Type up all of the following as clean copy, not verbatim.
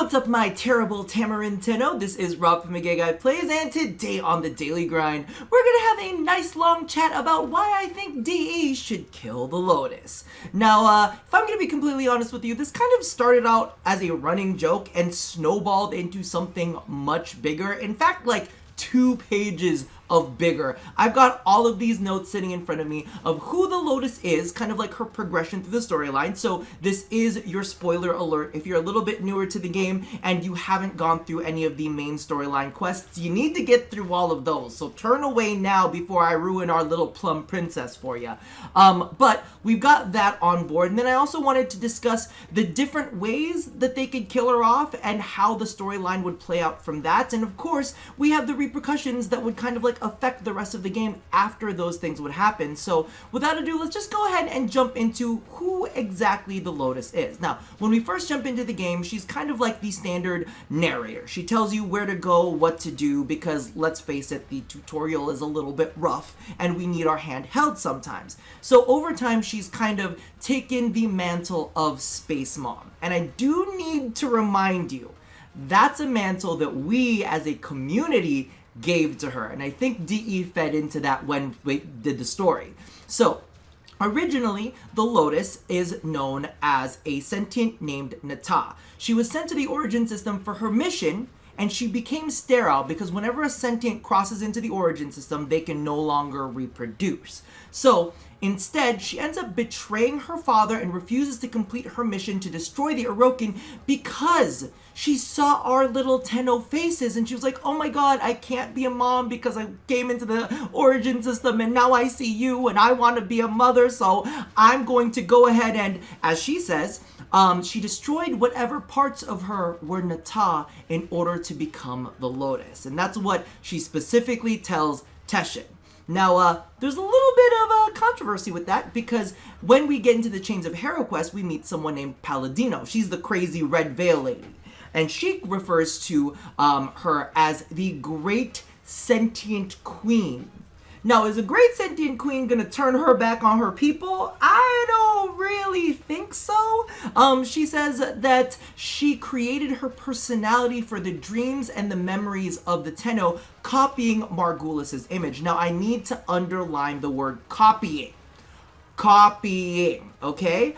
What's up, my terrible Tamarind Tenno? This is Rob from Gay Guy Plays, and today on The Daily Grind, we're gonna have a nice long chat about why I think DE should kill the Lotus. Now, if I'm gonna be completely honest with you, this kind of started out as a running joke and snowballed into something much bigger. In fact, like 2 pages of bigger. I've got all of these notes sitting in front of me of who the Lotus is, kind of like her progression through the storyline. So this is your spoiler alert. If you're a little bit newer to the game and you haven't gone through any of the main storyline quests, you need to get through all of those. So turn away now before I ruin our little plum princess for you. But we've got that on board. And then I also wanted to discuss the different ways that they could kill her off and how the storyline would play out from that. And of course, we have the repercussions that would kind of like affect the rest of the game after those things would happen. So without ado, let's just go ahead and jump into who exactly the Lotus is. Now, when we first jump into the game, she's kind of like the standard narrator. She tells you where to go, what to do, because let's face it, the tutorial is a little bit rough and we need our hand held sometimes. So over time, she's kind of taken the mantle of Space Mom. And I do need to remind you, that's a mantle that we as a community gave to her, and I think DE fed into that when we did the story. So originally, the Lotus is known as a sentient named Nata. She was sent to the Origin System for her mission, and she became sterile because whenever a sentient crosses into the Origin System, they can no longer reproduce. So instead, she ends up betraying her father and refuses to complete her mission to destroy the Orokin because she saw our little Tenno faces and she was like, oh my god, I can't be a mom because I came into the Origin System and now I see you and I want to be a mother, so I'm going to go ahead and, as she says, she destroyed whatever parts of her were Nata in order to become the Lotus. And that's what she specifically tells Teshin. Now, there's a little bit of a controversy with that because when we get into the Chains of Hero quest, we meet someone named Palladino. She's the crazy red veil lady. And she refers to her as the Great Sentient Queen. Now, is a Great Sentient Queen gonna turn her back on her people? I don't really think so. She says that she created her personality for the dreams and the memories of the Tenno, copying Margulis's image. Now, I need to underline the word copying. Copying, okay?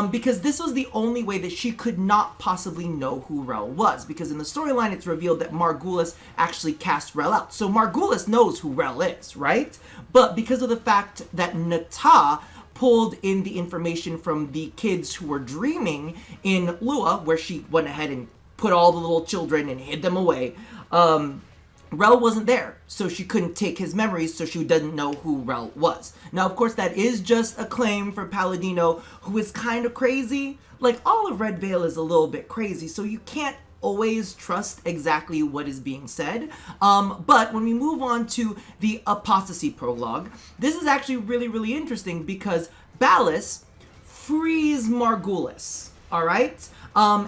Because this was the only way that she could not possibly know who Rel was, because in the storyline it's revealed that Margulis actually cast Rel out. So Margulis knows who Rel is, right? But because of the fact that Nata pulled in the information from the kids who were dreaming in Lua, where she went ahead and put all the little children and hid them away, Rel wasn't there, so she couldn't take his memories, so she doesn't know who Rel was. Now, of course, that is just a claim for Palladino, who is kind of crazy. Like, all of Red Veil is a little bit crazy, so you can't always trust exactly what is being said. But when we move on to the Apostasy prologue, this is actually really, really interesting because Ballas frees Margulis, all right?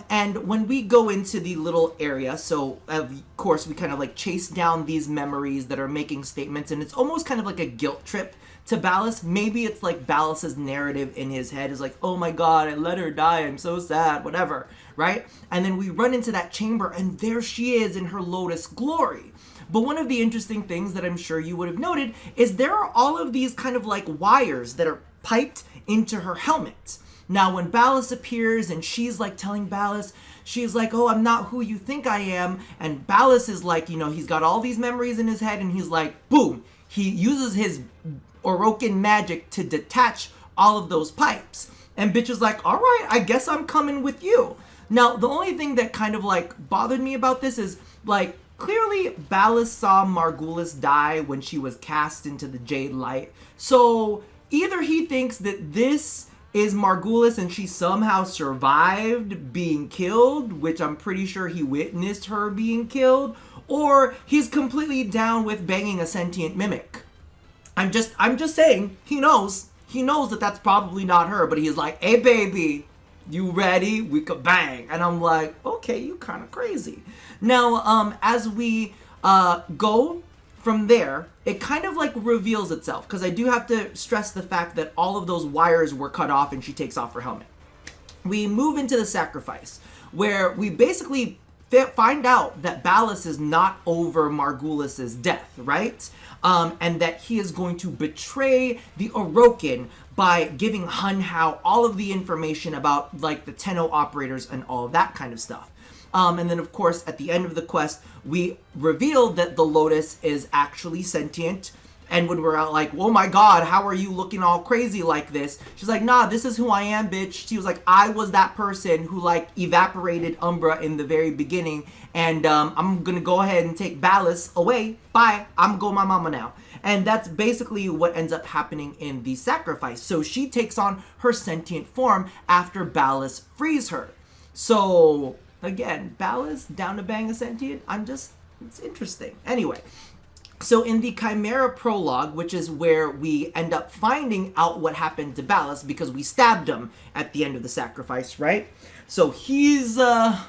And when we go into the little area, so of course we kind of like chase down these memories that are making statements, and it's almost kind of like a guilt trip to Ballas. Maybe it's like Ballas's narrative in his head is like, oh my god, I let her die, I'm so sad, whatever, right? And then we run into that chamber and there she is in her Lotus glory. But one of the interesting things that I'm sure you would have noted is there are all of these kind of like wires that are piped into her helmet. Now, when Ballas appears and she's like telling Ballas, she's like, oh, I'm not who you think I am. And Ballas is like, you know, he's got all these memories in his head and he's like, boom. He uses his Orokin magic to detach all of those pipes. And bitch is like, all right, I guess I'm coming with you. Now, the only thing that kind of like bothered me about this is like, clearly Ballas saw Margulis die when she was cast into the Jade Light. So either he thinks that this is Margulis and she somehow survived being killed, which I'm pretty sure he witnessed her being killed, or he's completely down with banging a sentient mimic. I'm just saying, he knows that that's probably not her, but he's like, hey baby, you ready? We could bang. And I'm like, okay, you kind of crazy. Now, as we go from there, it kind of like reveals itself, because I do have to stress the fact that all of those wires were cut off and she takes off her helmet. We move into the sacrifice, where we basically find out that Ballas is not over Margulis's death, right? And that he is going to betray the Orokin by giving Hun Hao all of the information about like the Tenno operators and all of that kind of stuff. And then of course at the end of the quest we reveal that the Lotus is actually sentient. And when we're out like, oh my god, how are you looking all crazy like this? She's like, nah, this is who I am, bitch. She was like, I was that person who like evaporated Umbra in the very beginning. And I'm gonna go ahead and take Ballas away. Bye, I'm going my mama now. And that's basically what ends up happening in the sacrifice. So she takes on her sentient form after Ballas frees her. So again, Ballas down to bang a sentient. It's interesting. Anyway. So in the Chimera prologue, which is where we end up finding out what happened to Ballas because we stabbed him at the end of the sacrifice, right? So he's I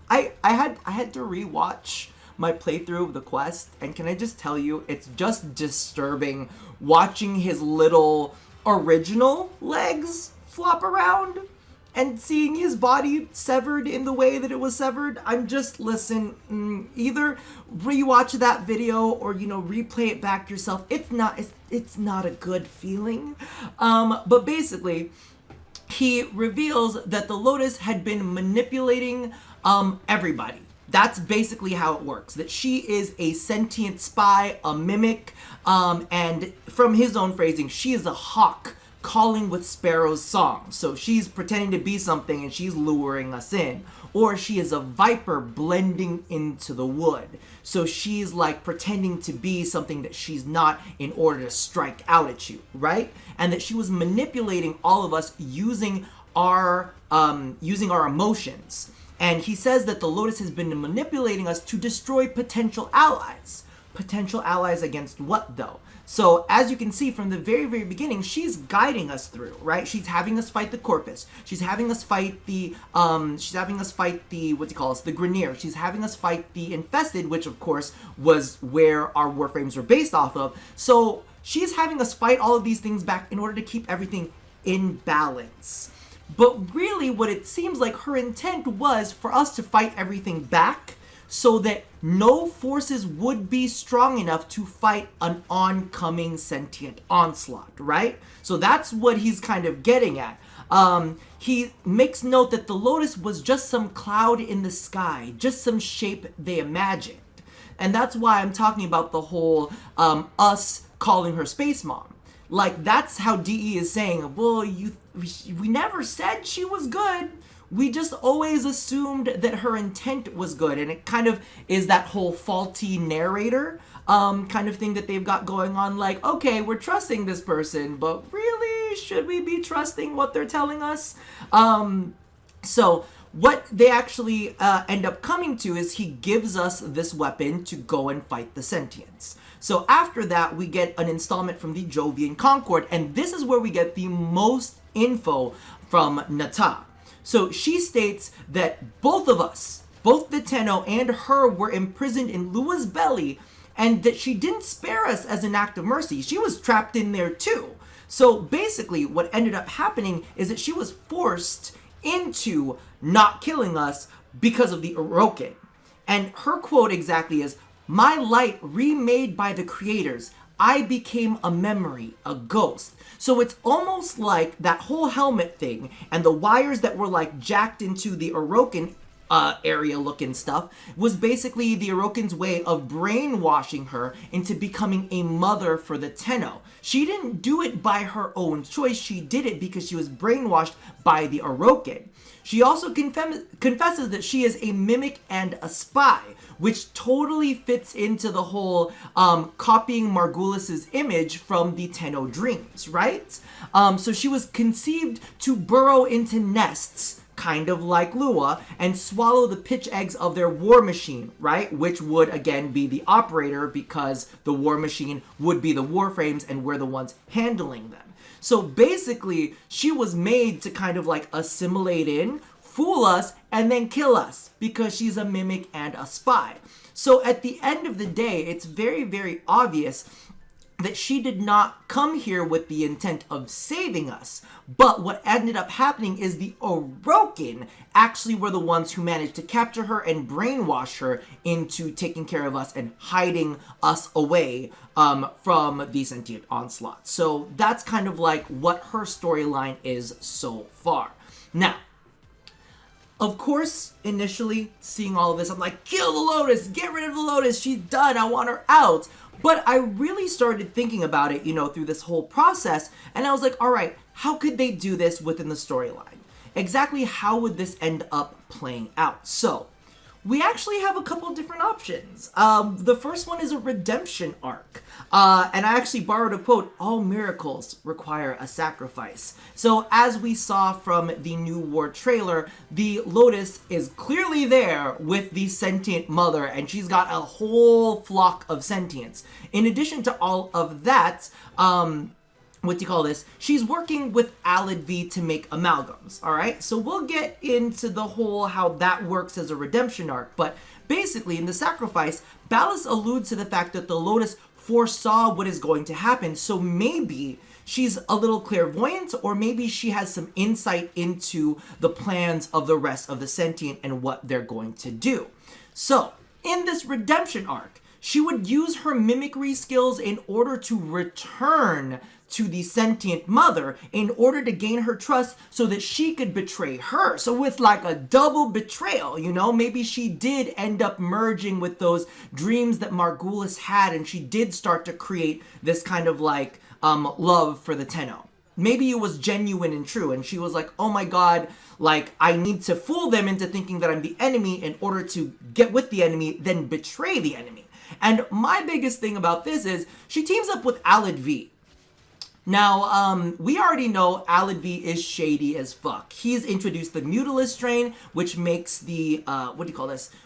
had to rewatch my playthrough of the quest, and can I just tell you, it's just disturbing watching his little original legs flop around and seeing his body severed in the way that it was severed. I'm just, listen, either rewatch that video or, replay it back yourself. It's not a good feeling. But basically, he reveals that the Lotus had been manipulating everybody. That's basically how it works. That she is a sentient spy, a mimic, and from his own phrasing, she is a hawk calling with Sparrow's song. So she's pretending to be something and she's luring us in. Or she is a viper blending into the wood. So she's like pretending to be something that she's not in order to strike out at you, right? And that she was manipulating all of us using our emotions. And he says that the Lotus has been manipulating us to destroy potential allies. Potential allies against what though? So as you can see from the very, very beginning, she's guiding us through, right? She's having us fight the Corpus. She's having us fight the, the Grineer. She's having us fight the Infested, which of course was where our Warframes were based off of. So she's having us fight all of these things back in order to keep everything in balance. But really what it seems like her intent was for us to fight everything back so that no forces would be strong enough to fight an oncoming sentient onslaught, right? So that's what he's kind of getting at. He makes note that the Lotus was just some cloud in the sky, just some shape they imagined. And that's why I'm talking about the whole us calling her Space Mom. Like, that's how DE is saying, well, we never said she was good. We just always assumed that her intent was good. And it kind of is that whole faulty narrator kind of thing that they've got going on. Like, okay, we're trusting this person, but really, should we be trusting what they're telling us? So what they actually end up coming to is he gives us this weapon to go and fight the sentients. So after that, we get an installment from the Jovian Concord, and this is where we get the most info from Nata. So she states that both of us, both the Tenno and her, were imprisoned in Lua's belly, and that she didn't spare us as an act of mercy. She was trapped in there too. So basically what ended up happening is that she was forced into not killing us because of the Orokin. And her quote exactly is, "My light remade by the creators, I became a memory, a ghost." So it's almost like that whole helmet thing and the wires that were like jacked into the Orokin area looking stuff was basically the Orokin's way of brainwashing her into becoming a mother for the Tenno. She didn't do it by her own choice. She did it because she was brainwashed by the Orokin. She also confesses that she is a mimic and a spy, which totally fits into the whole copying Margulis's image from the Tenno dreams, right? So she was conceived to burrow into nests, kind of like Lua, and swallow the pitch eggs of their war machine, right? Which would, again, be the operator because the war machine would be the Warframes and we're the ones handling them. So basically, she was made to kind of like assimilate in, fool us, and then kill us because she's a mimic and a spy. So at the end of the day, it's very, very obvious that she did not come here with the intent of saving us. But what ended up happening is the Orokin actually were the ones who managed to capture her and brainwash her into taking care of us and hiding us away from the sentient onslaught. So that's kind of like what her storyline is so far. Now, of course, initially seeing all of this, I'm like, kill the Lotus, get rid of the Lotus, she's done, I want her out. But I really started thinking about it, through this whole process, and I was like, all right, how could they do this within the storyline? Exactly how would this end up playing out? So, we actually have a couple different options. The first one is a redemption arc. And I actually borrowed a quote, all miracles require a sacrifice. So as we saw from the new War trailer, the Lotus is clearly there with the sentient mother, and she's got a whole flock of sentients. In addition to all of that, she's working with Alid to make amalgams, alright? So we'll get into the whole how that works as a redemption arc, but basically in the sacrifice, Ballas alludes to the fact that the Lotus foresaw what is going to happen, so maybe she's a little clairvoyant, or maybe she has some insight into the plans of the rest of the sentient and what they're going to do. So, in this redemption arc, she would use her mimicry skills in order to return to the sentient mother in order to gain her trust so that she could betray her. So it's like a double betrayal, Maybe she did end up merging with those dreams that Margulis had, and she did start to create this kind of like love for the Tenno. Maybe it was genuine and true, and she was like, oh my god, like, I need to fool them into thinking that I'm the enemy in order to get with the enemy, then betray the enemy. And my biggest thing about this is she teams up with Alid. Now, we already know Alid is shady as fuck. He's introduced the Mutalis strain, which makes the,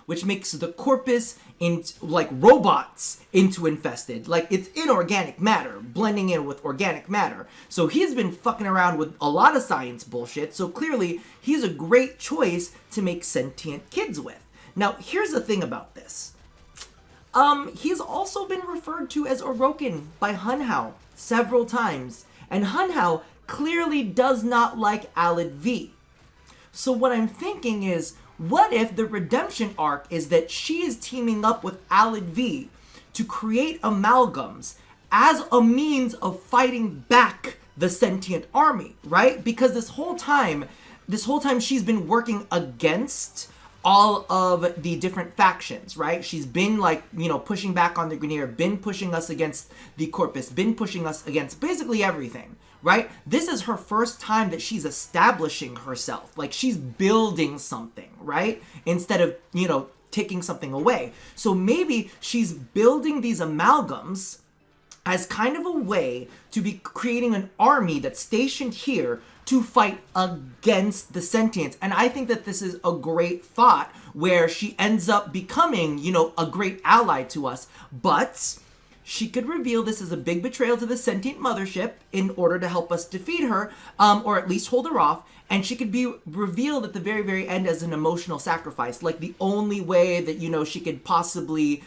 which makes the corpus into, like, robots into infested. Like, it's inorganic matter, blending in with organic matter. So he's been fucking around with a lot of science bullshit, so clearly he's a great choice to make sentient kids with. Now, here's the thing about this. He's also been referred to as Orokin by Hunhao several times, and Hunhao clearly does not like Alid. So what I'm thinking is, what if the redemption arc is that she is teaming up with Alid to create amalgams as a means of fighting back the sentient army, right? Because this whole time she's been working against all of the different factions, right? She's been like, pushing back on the Grineer, been pushing us against the Corpus, been pushing us against basically everything, right? This is her first time that she's establishing herself. Like, she's building something, right? Instead of, taking something away. So maybe she's building these amalgams as kind of a way to be creating an army that's stationed here to fight against the sentients. And I think that this is a great thought where she ends up becoming, a great ally to us. But she could reveal this as a big betrayal to the sentient mothership in order to help us defeat her, or at least hold her off. And she could be revealed at the very, very end as an emotional sacrifice. Like, the only way that, she could possibly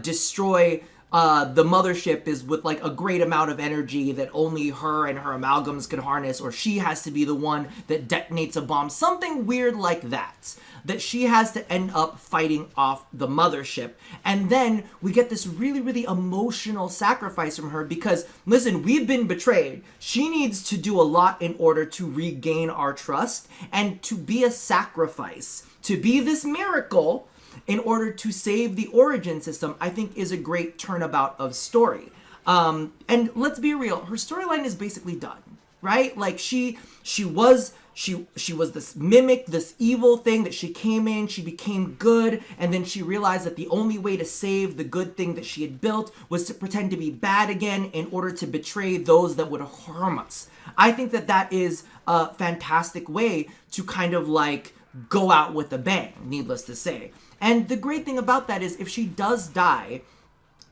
destroy the mothership is with like a great amount of energy that only her and her amalgams could harness, or she has to be the one that detonates a bomb, something weird like that she has to end up fighting off the mothership. And then we get this really, really emotional sacrifice from her because, listen, we've been betrayed. She needs to do a lot in order to regain our trust and to be a sacrifice, to be this miracle in order to save the Origin system, I think is a great turnabout of story. And let's be real, her storyline is basically done, right? Like, she was this mimic, this evil thing that she came in, she became good, and then she realized that the only way to save the good thing that she had built was to pretend to be bad again in order to betray those that would harm us. I think that that is a fantastic way to kind of like go out with a bang, needless to say. And the great thing about that is if she does die,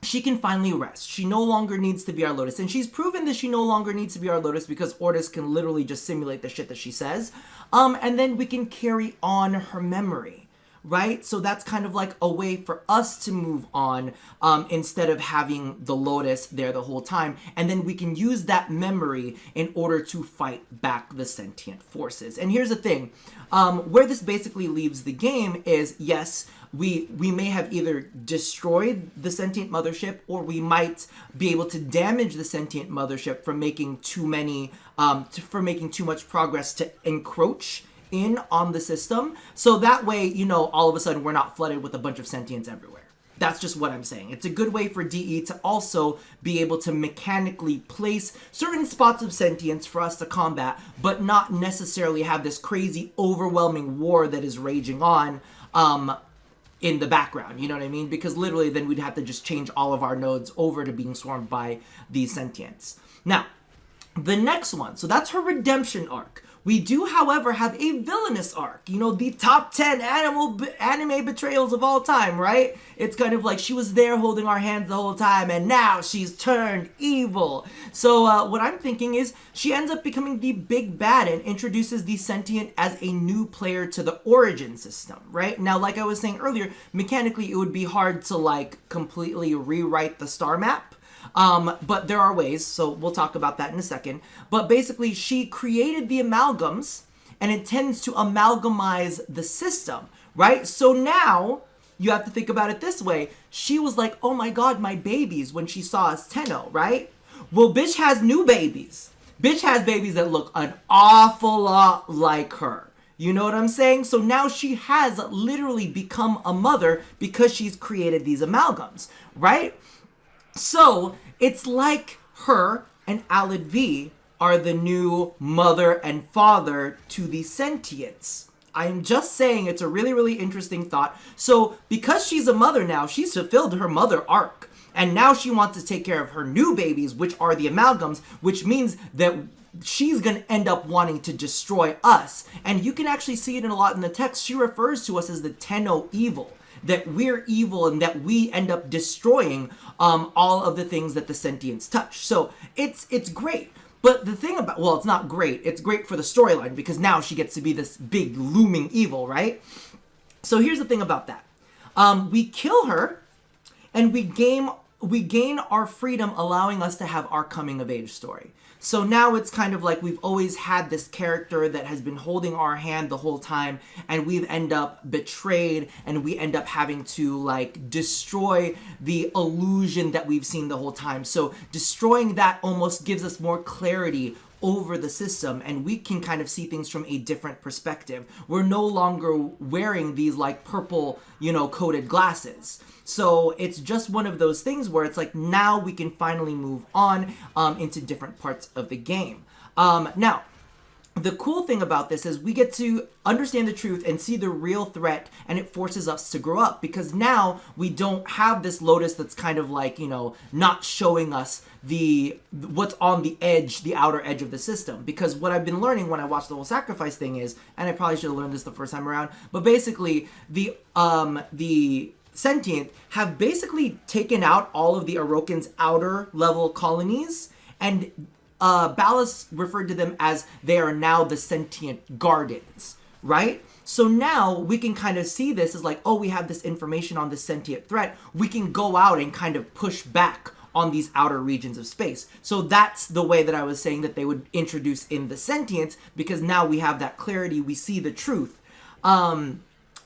she can finally rest. She no longer needs to be our Lotus. And she's proven that she no longer needs to be our Lotus because Ortis can literally just simulate the shit that she says. And then we can carry on her memory, right? So that's kind of like a way for us to move on instead of having the Lotus there the whole time. And then we can use that memory in order to fight back the sentient forces. And here's the thing, where this basically leaves the game is, yes, we may have either destroyed the sentient mothership, or we might be able to damage the sentient mothership from making too much progress to encroach in on the system. So that way, you know, all of a sudden we're not flooded with a bunch of sentients everywhere. That's just what I'm saying. It's a good way for DE to also be able to mechanically place certain spots of sentience for us to combat, but not necessarily have this crazy overwhelming war that is raging on in the background, you know what I mean? Because literally then we'd have to just change all of our nodes over to being swarmed by these sentients. Now, the next one, so that's her redemption arc. We do, however, have a villainous arc. You know, the top 10 anime betrayals of all time, right? It's kind of like she was there holding our hands the whole time, and now she's turned evil. So what I'm thinking is she ends up becoming the big bad and introduces the sentient as a new player to the origin system, right? Now, like I was saying earlier, mechanically it would be hard to like completely rewrite the star map. But there are ways, so we'll talk about that in a second. But basically, she created the amalgams and intends to amalgamize the system, right? So now, you have to think about it this way. She was like, oh my god, my babies, when she saw us Tenno, right? Well, bitch has new babies. Bitch has babies that look an awful lot like her. You know what I'm saying? So now she has literally become a mother because she's created these amalgams, right? So it's like her and Alid V are the new mother and father to the sentients. I'm just saying it's a really, really interesting thought. So because she's a mother now, she's fulfilled her mother arc. And now she wants to take care of her new babies, which are the amalgams, which means that she's going to end up wanting to destroy us. And you can actually see it a lot in the text. She refers to us as the Tenno evil. That we're evil and that we end up destroying all of the things that the sentients touch. So it's great. But the thing about, well, it's not great. It's great for the storyline because now she gets to be this big looming evil, right? So here's the thing about that. We kill her and we gain our freedom, allowing us to have our coming of age story. So now it's kind of like we've always had this character that has been holding our hand the whole time, and we've end up betrayed, and we end up having to like destroy the illusion that we've seen the whole time. So destroying that almost gives us more clarity over the system, and we can kind of see things from a different perspective. We're no longer wearing these like purple, you know, coated glasses. So it's just one of those things where it's like now we can finally move on into different parts of the game. Now, the cool thing about this is we get to understand the truth and see the real threat, and it forces us to grow up because now we don't have this Lotus that's kind of like, you know, not showing us what's on the edge, the outer edge of the system. Because what I've been learning when I watched the whole sacrifice thing is, and I probably should have learned this the first time around, but basically the sentient have basically taken out all of the Orokin's outer level colonies, and Ballas referred to them as they are now the sentient gardens, right? So now we can kind of see this as like, oh, we have this information on this sentient threat. We can go out and kind of push back on these outer regions of space. So that's the way that I was saying that they would introduce in the sentience, because now we have that clarity. We see the truth.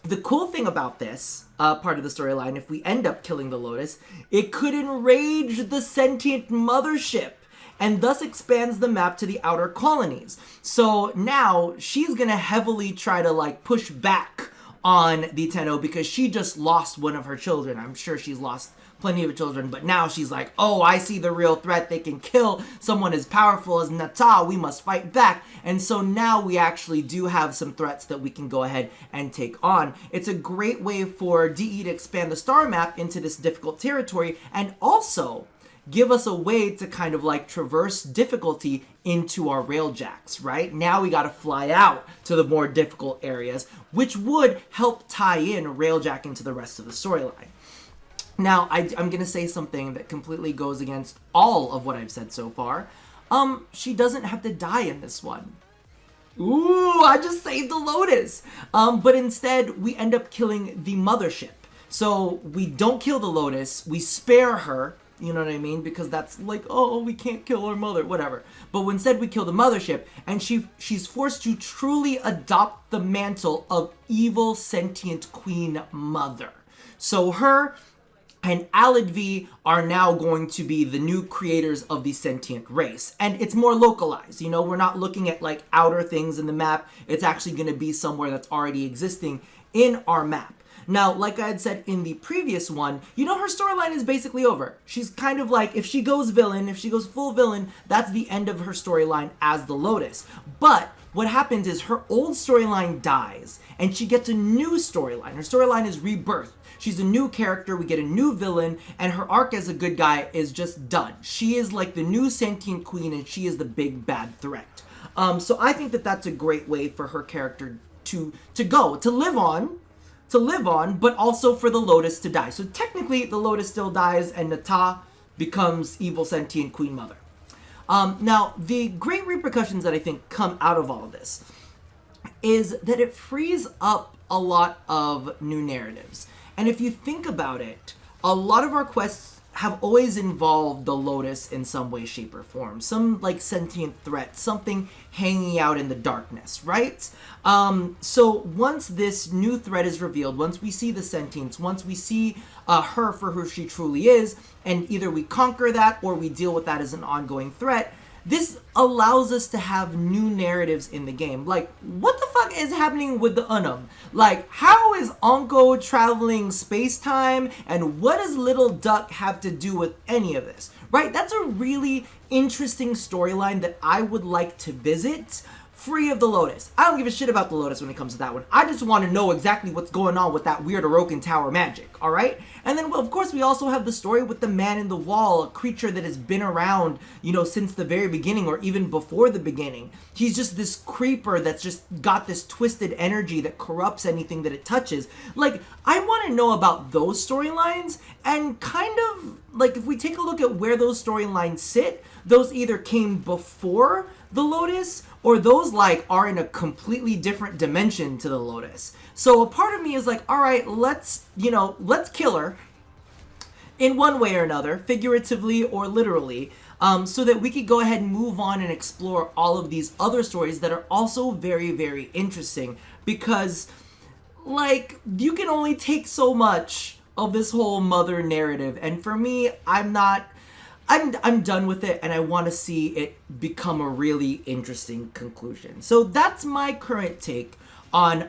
The cool thing about this part of the storyline, if we end up killing the Lotus, it could enrage the sentient mothership and thus expands the map to the outer colonies. So now she's gonna heavily try to like push back on the Tenno because she just lost one of her children. I'm sure she's lost plenty of children, but now she's like, oh, I see the real threat. They can kill someone as powerful as Nata. We must fight back. And so now we actually do have some threats that we can go ahead and take on. It's a great way for DE to expand the star map into this difficult territory, and also give us a way to kind of like traverse difficulty into our railjacks, right? Now we got to fly out to the more difficult areas, which would help tie in railjack into the rest of the storyline. Now, I'm going to say something that completely goes against all of what I've said so far. She doesn't have to die in this one. Ooh, I just saved the Lotus. But instead, we end up killing the mothership. So we don't kill the Lotus, we spare her, you know what I mean? Because that's like, oh, we can't kill our mother, whatever. But instead we kill the mothership, and she's forced to truly adopt the mantle of evil sentient queen mother. So her and Alidvi are now going to be the new creators of the sentient race. And it's more localized, you know, we're not looking at like outer things in the map. It's actually going to be somewhere that's already existing in our map. Now, like I had said in the previous one, you know, her storyline is basically over. She's kind of like, if she goes villain, if she goes full villain, that's the end of her storyline as the Lotus. But what happens is her old storyline dies and she gets a new storyline. Her storyline is rebirth. She's a new character, we get a new villain, and her arc as a good guy is just done. She is like the new sentient queen, and she is the big bad threat. So I think that that's a great way for her character to live on, but also for the Lotus to die. So technically, the Lotus still dies, and Nata becomes evil sentient queen mother. Now, the great repercussions that I think come out of all of this is that it frees up a lot of new narratives. And if you think about it, a lot of our quests have always involved the Lotus in some way, shape, or form. Some like sentient threat, something hanging out in the darkness, right? So once this new threat is revealed, once we see the sentience, once we see her for who she truly is, and either we conquer that or we deal with that as an ongoing threat, this allows us to have new narratives in the game. Like, what the fuck is happening with the Unum? Like, how is Onko traveling space-time, and what does Little Duck have to do with any of this? Right? That's a really interesting storyline that I would like to visit, free of the Lotus. I don't give a shit about the Lotus when it comes to that one. I just want to know exactly what's going on with that weird Orokin Tower magic, alright? And then, of course, we also have the story with the Man in the Wall, a creature that has been around, you know, since the very beginning, or even before the beginning. He's just this creeper that's just got this twisted energy that corrupts anything that it touches. Like, I want to know about those storylines, and kind of, like, if we take a look at where those storylines sit, those either came before the Lotus, or those like are in a completely different dimension to the Lotus. So a part of me is like, all right, let's kill her in one way or another, figuratively or literally, so that we could go ahead and move on and explore all of these other stories that are also very, very interesting, because like you can only take so much of this whole mother narrative, and for me, I'm done with it, and I want to see it become a really interesting conclusion. So that's my current take on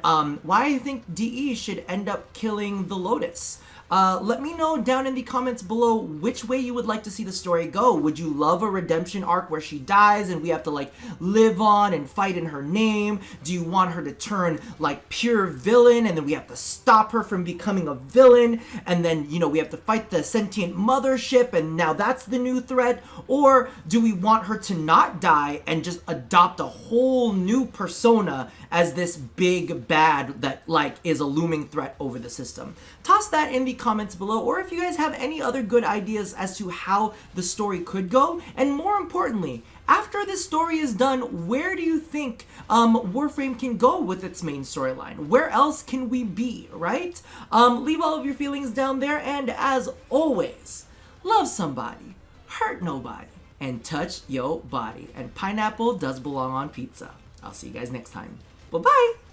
why I think DE should end up killing the Lotus. Let me know down in the comments below which way you would like to see the story go. Would you love a redemption arc where she dies and we have to like live on and fight in her name? Do you want her to turn like pure villain and then we have to stop her from becoming a villain, and then, you know, we have to fight the sentient mothership and now that's the new threat? Or do we want her to not die and just adopt a whole new persona as this big bad that like is a looming threat over the system? Toss that in the comments below, or if you guys have any other good ideas as to how the story could go. And more importantly, after this story is done, where do you think Warframe can go with its main storyline? Where else can we be, right? Leave all of your feelings down there, and as always, love somebody, hurt nobody, and touch yo body. And pineapple does belong on pizza. I'll see you guys next time. Bye-bye!